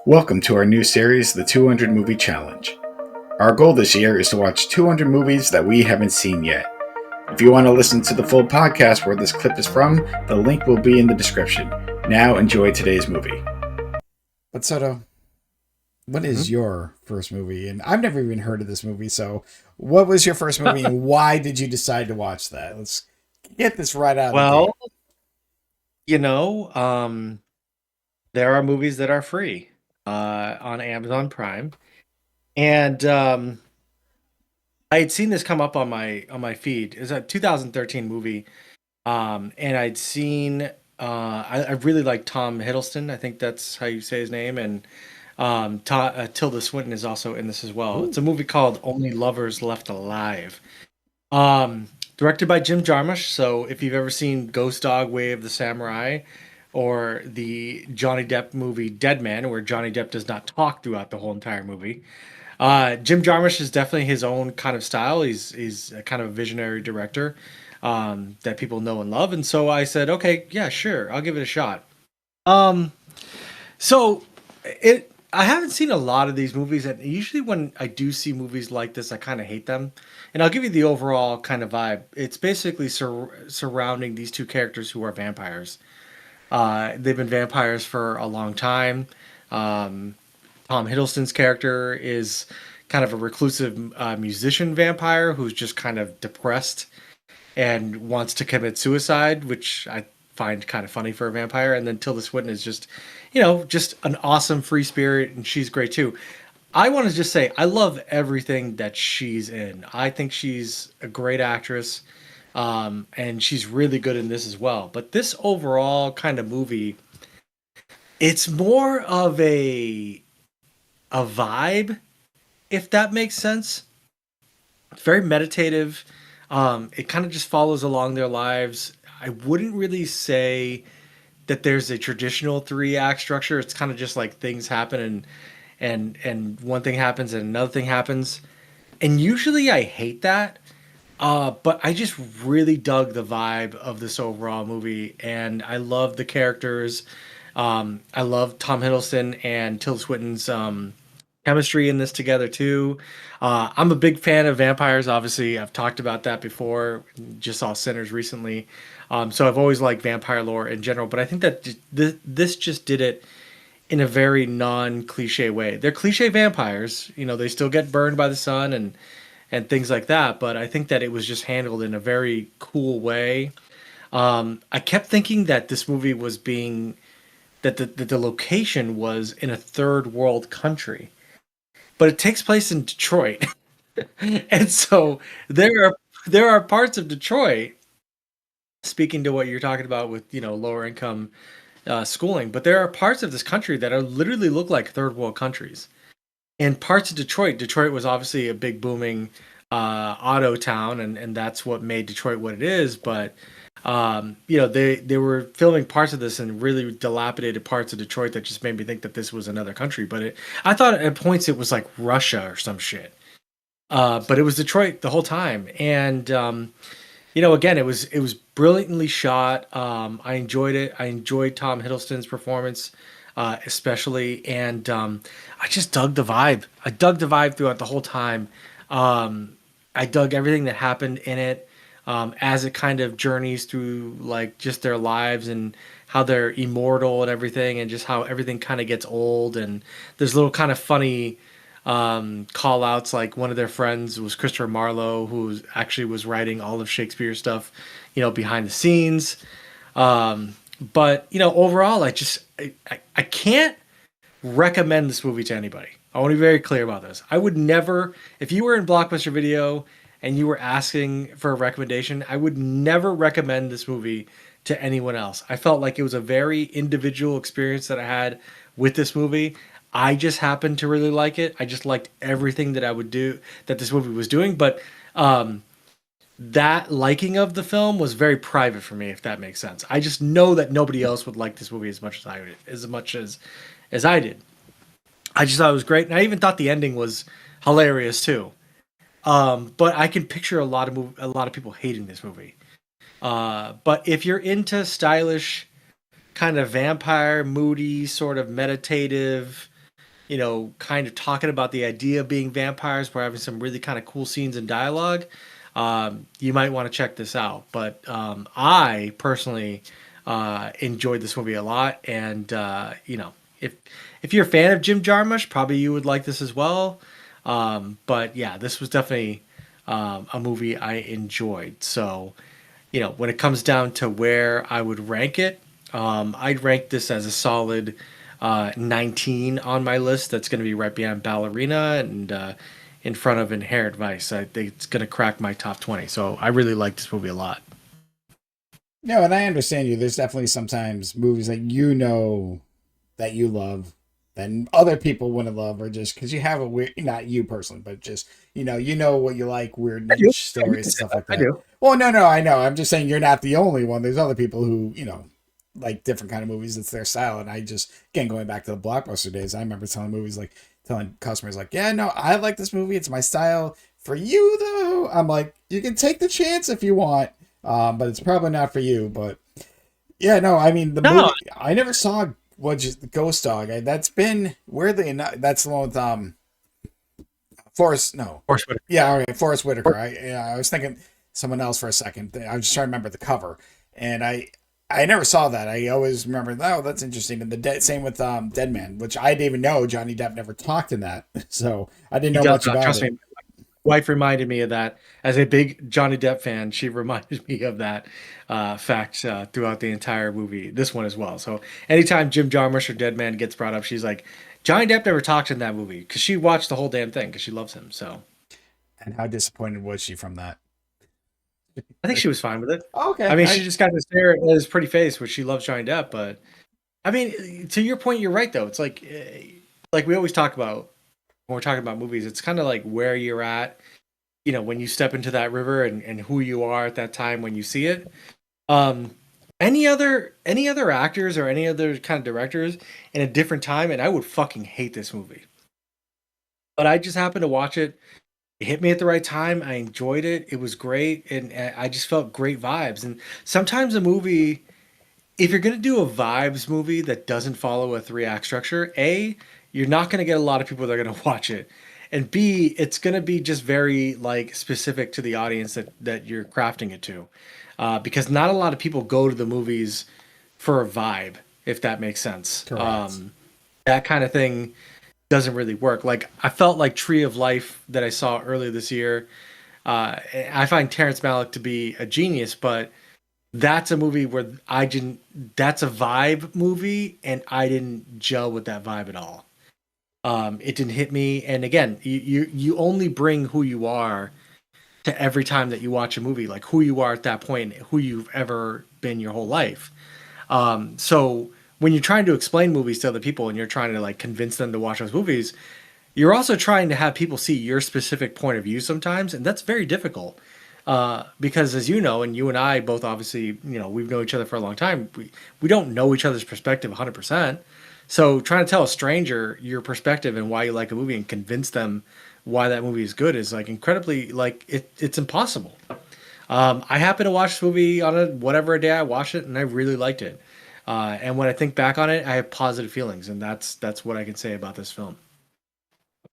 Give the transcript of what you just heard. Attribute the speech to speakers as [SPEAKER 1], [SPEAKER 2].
[SPEAKER 1] Welcome to our new series, the 200 Movie Challenge. Our goal this year is to watch 200 movies that we haven't seen yet. If you want to listen to the full podcast where this clip is from, the link will be in the description. Now enjoy today's movie. But Soto, what is your first movie? And I've never even heard of this movie, so what was your first movie and why did you decide to watch that? Let's get this right out of the gate.
[SPEAKER 2] Well, you know, um, there are movies that are free on Amazon Prime, and I had seen this come up on my feed. It's a 2013 movie, and I'd seen I really like Tom Hiddleston. I think that's how you say his name, and Tilda Swinton is also in this as well. It's
[SPEAKER 1] Ooh.
[SPEAKER 2] a movie called Only Lovers Left Alive. Directed by Jim Jarmusch. So if you've ever seen Ghost Dog, Way of the Samurai, or the Johnny Depp movie Dead Man, where Johnny Depp does not talk throughout the whole entire movie, Jim Jarmusch is definitely his own kind of style. He's a kind of a visionary director that people know and love. And so I said, okay, yeah, sure, I'll give it a shot. Um, so it I haven't seen a lot of these movies, and usually when I do see movies like this, I kind of hate them. And I'll give you the overall kind of vibe. It's basically surrounding these two characters who are vampires. They've been vampires for a long time. Um, Tom Hiddleston's character is kind of a reclusive musician vampire who's just kind of depressed and wants to commit suicide, which I find kind of funny for a vampire. And then Tilda Swinton is just, just an awesome free spirit, and she's great too. I want to just say I love everything that she's in. I think she's a great actress, and she's really good in this as well. But this overall kind of movie, it's more of a vibe, if that makes sense. It's very meditative. It kind of just follows along their lives. I wouldn't really say that there's a traditional three act structure. It's kind of just like things happen and one thing happens and another thing happens. And usually I hate that. But I just really dug the vibe of this overall movie, and I love the characters. I love Tom Hiddleston and Tilda Swinton's chemistry in this together too. I'm a big fan of vampires. Obviously, I've talked about that before. Just saw Sinners recently, so I've always liked vampire lore in general. But I think that this just did it in a very non-cliche way. They're cliche vampires. They still get burned by the sun and things like that. But I think that it was just handled in a very cool way. I kept thinking that this movie was being that the location was in a third world country, but it takes place in Detroit. And so there are parts of Detroit, speaking to what you're talking about with lower income schooling, but there are parts of this country that are literally look like third world countries. And parts of Detroit was obviously a big booming auto town, and that's what made Detroit what it is. But they were filming parts of this in really dilapidated parts of Detroit that just made me think that this was another country. But I thought at points it was like Russia or some shit. But it was Detroit the whole time, and again, it was brilliantly shot. I enjoyed it. I enjoyed Tom Hiddleston's performance, especially, and I just dug the vibe. I dug the vibe throughout the whole time. I dug everything that happened in it, as it kind of journeys through like just their lives and how they're immortal and everything, and just how everything kind of gets old. And there's little kind of funny call outs, like one of their friends was Christopher Marlowe, who actually was writing all of Shakespeare's stuff, behind the scenes. But overall, I can't recommend this movie to anybody. I want to be very clear about this. I would never, if you were in Blockbuster Video and you were asking for a recommendation, I would never recommend this movie to anyone else. I felt like it was a very individual experience that I had with this movie. I just happened to really like it. I just liked everything that I would do that this movie was doing, but that liking of the film was very private for me, if that makes sense. I just know that nobody else would like this movie as much as I did, as I did. I just thought it was great, and I even thought the ending was hilarious too. But I can picture a lot of people hating this movie. But if you're into stylish, kind of vampire, moody, sort of meditative, kind of talking about the idea of being vampires. We're having some really kind of cool scenes and dialogue. You might want to check this out. But I personally enjoyed this movie a lot, and if you're a fan of Jim Jarmusch, probably you would like this as well. But yeah, this was definitely a movie I enjoyed. So, when it comes down to where I would rank it, I'd rank this as a solid 19 on my list. That's going to be right behind Ballerina and in front of Inherent Vice. I think it's going to crack my top 20. So I really like this movie a lot.
[SPEAKER 1] No, and I understand you. There's definitely sometimes movies that that you love that other people wouldn't love, or just because you have a weird, not you personally, but just what you like, weird
[SPEAKER 2] I do.
[SPEAKER 1] niche stories and stuff like
[SPEAKER 2] I
[SPEAKER 1] that.
[SPEAKER 2] do.
[SPEAKER 1] Well, no, I know. I'm just saying you're not the only one. There's other people who like different kind of movies. It's their style, and I just, again, going back to the blockbuster days, I remember telling customers like, yeah, no, I like this movie. It's my style. For you though, I'm like, you can take the chance if you want, but it's probably not for you. But yeah, no, I mean the
[SPEAKER 2] No,
[SPEAKER 1] movie. I never saw Ghost Dog. That's been weirdly enough. That's the one with Forrest. No,
[SPEAKER 2] Force Whitaker.
[SPEAKER 1] yeah, okay, Forrest Whitaker. I was thinking someone else for a second. I was just trying to remember the cover, and I never saw that. I always remember, oh, that's interesting. And same with Dead Man, which I didn't even know Johnny Depp never talked in that, so I didn't know much about
[SPEAKER 2] Trust
[SPEAKER 1] it.
[SPEAKER 2] me. My wife reminded me of that. As a big Johnny Depp fan, she reminded me of that fact throughout the entire movie. This one as well. So anytime Jim Jarmusch or Dead Man gets brought up, she's like, Johnny Depp never talked in that movie because she watched the whole damn thing because she loves him. So
[SPEAKER 1] And how disappointed was she from that?
[SPEAKER 2] I think she was fine with it.
[SPEAKER 1] Oh, okay,
[SPEAKER 2] I mean, she just got to stare at his pretty face, which she loves Johnny Depp. But I mean, to your point, you're right though. It's like we always talk about when we're talking about movies. It's kind of like where you're at, when you step into that river and who you are at that time when you see it. Um, any other actors or any other kind of directors in a different time, and I would fucking hate this movie. But I just happened to watch it. It hit me at the right time. I enjoyed it. It was great, and I just felt great vibes. And sometimes a movie, if you're gonna do a vibes movie that doesn't follow a three-act structure, A, you're not gonna get a lot of people that are gonna watch it. And B, it's gonna be just very like specific to the audience that you're crafting it to. Because not a lot of people go to the movies for a vibe, if that makes sense.
[SPEAKER 1] correct.
[SPEAKER 2] That kind of thing doesn't really work. Like I felt like Tree of Life that I saw earlier this year. I find Terrence Malick to be a genius, but that's a movie where I didn't. That's a vibe movie, and I didn't gel with that vibe at all. It didn't hit me. And again, you only bring who you are to every time that you watch a movie, like who you are at that point, who you've ever been your whole life. So when you're trying to explain movies to other people and you're trying to like convince them to watch those movies, you're also trying to have people see your specific point of view sometimes, and that's very difficult. Because as you know, and you and I both obviously, we've known each other for a long time. We don't know each other's perspective 100%. So trying to tell a stranger your perspective and why you like a movie and convince them why that movie is good is like incredibly like it's impossible. I happened to watch this movie on whatever day I watched it, and I really liked it. And when I think back on it, I have positive feelings, and that's what I can say about this film.